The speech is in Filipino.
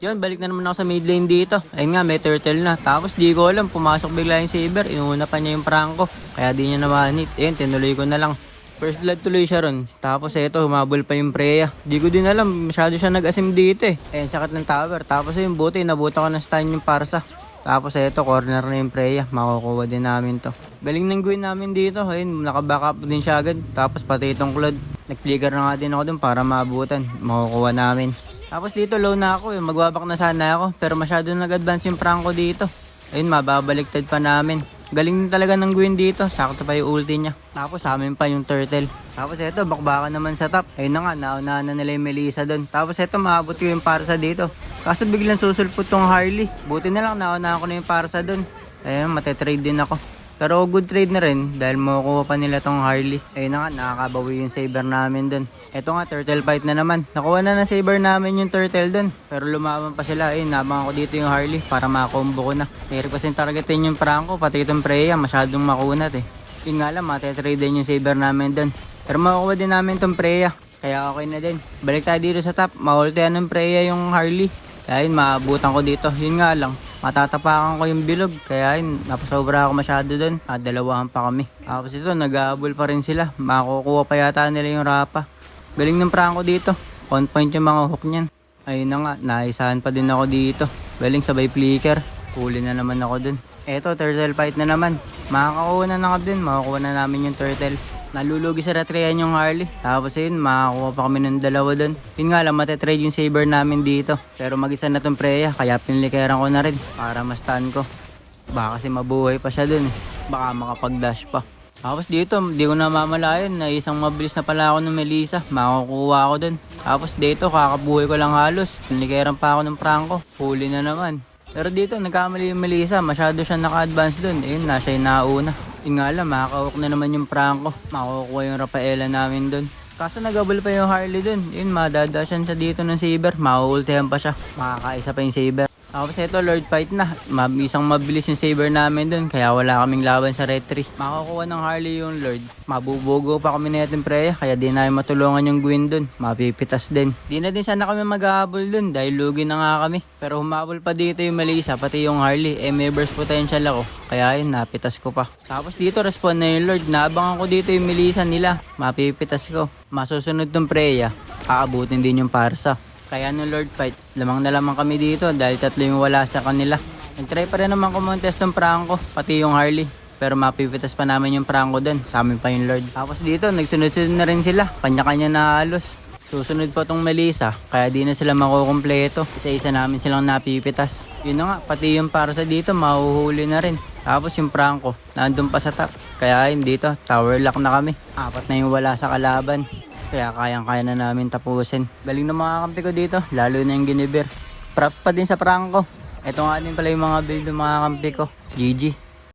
Yun, balik na naman ako sa mid lane dito. Ayun nga, may turtle na. Tapos di ko alam, pumasok bigla yung Saber. Inuuna pa niya yung Franco. Kaya di niya namanit. Ayun, tinuloy ko na lang. First blood tuloy siya ron. Tapos eto, humabol pa yung Freya. Di ko din alam, masyado siya nag-asim dito eh. Ayun, sakit ng tower. Tapos yung buti, nabuta ko ng stun yung Parsa. Tapos eto, corner na yung Freya. Makukuha din namin to. Galing ng Gwen namin dito. Ayun, naka-backup din siya agad. Tapos pati itong Claude. Nag-flicker na nga din ako dun para maabutan. Makukuha namin. Tapos dito low na ako. Magbabak na sana ako. Pero masyado nag-advance yung Franco dito. Ayun, mababaliktad pa namin. Galing din talaga ng Gwen dito. Sakto pa yung ulti niya. Tapos sa amin pa yung turtle. Tapos eto, bakbakan naman sa top. Ayun na nga, naunahan na nila yung Melissa doon. Tapos eto, maabot ko yung Parsa dito. Kaso biglang susulpot tong Harley. Buti na lang, naunahan ko na yung Parsa doon. Ayun, matetrade din ako. Pero good trade na rin dahil makukuha pa nila tong Harley. Ayun na nga, nakakabawi yung Saber namin doon. Eto nga, turtle fight na naman. Nakuha na ng Saber namin yung turtle doon. Pero lumaban pa sila. Ayun, nabang ako dito yung Harley para makombo ko na. Mayroon kasi targetin yung Franco, pati itong Freya. Masyadong makunat eh. Yun nga lang, matetrade din yung Saber namin doon. Pero makukuha din namin itong Freya. Kaya okay na din. Balik tayo dito sa top. Mahultihan ng Freya yung Harley. Kaya yun, maabutan ko dito. Yun nga lang, matatapakan ko yung bilog. Kaya yun, napasobra ako masyado doon. Dalawahan pa kami. Tapos ito, nag-aabol pa rin sila. Makukuha pa yata nila yung Rapa. Galing ng Franco dito. On point yung mga hook niyan. Ayun na nga, naisahan pa din ako dito. Galing sabay flicker. Huli na naman ako dun. Eto, turtle fight na naman. Makakakuha na nakap din. Makakuha na namin yung turtle. Nalulugi sa retryan yung Harley. Tapos yun, makakuha pa kami ng dalawa dun. Yun nga lang, matetrade yung Saber namin dito. Pero mag-isa na tong Freya, kaya pinlikeran ko na rin. Para ma-stun ko. Baka kasi mabuhay pa siya dun eh. Baka makapag-dash pa. Tapos dito, di ko na mamalayan na isang mabilis na pala ako ng Melissa. Makakuha ako dun. Tapos dito, kakabuhay ko lang halos. Pinlikeran pa ako ng Franco. Huli na naman. Pero dito, nagkamali yung Melissa. Masyado siya naka-advance dun. Ayun, nasa yung nauna. Yun nga lang, makakawak na naman yung Franco. Makukuha yung Rafaela namin dun. Kaso nagabol pa yung Harley dun. Yun, madadasyan siya dito ng Saber. Makuultihan pa siya. Makakaisa pa yung Saber. Tapos ito, Lord fight na. Isang mabilis yung Saber namin dun. Kaya wala kaming laban sa retry. Makakuha ng Harley yung Lord. Mabubogo pa kami na itong Freya. Kaya di na matulungan yung Gwen dun. Mapipitas din. Di na din sana kami mag-ahabol dun. Dahil lugi na nga kami. Pero humabol pa dito yung Melissa. Pati yung Harley. May burst potential ako. Kaya yun, napitas ko pa. Tapos dito, respond na yung Lord. Naabangan ko dito yung Melissa nila. Mapipitas ko. Masusunod tong Freya. Aabutin din yung Parsa. Kaya nung Lord fight, lamang na lamang kami dito dahil tatlo yung wala sa kanila. Nag-try pa rin naman kumontes ng Franco, pati yung Harley. Pero mapipitas pa namin yung Franco dun, sa amin pa yung Lord. Tapos dito, nagsunod-sunod na rin sila, kanya-kanya na halos. Susunod pa tong Melissa, kaya di na sila makukumpleto. Isa-isa namin silang napipitas. Yun na nga, pati yung Parsa dito, mahuhuli na rin. Tapos yung Franco, nandun pa sa top. Kaya yun dito, tower lock na kami. 4 na yung wala sa kalaban. Kaya kayang-kaya na namin tapusin. Galing ng mga kampi ko dito, lalo na yung Guinevere. Props pa din sa Franco. Ito nga din pala yung mga build ng mga kampi ko. GG.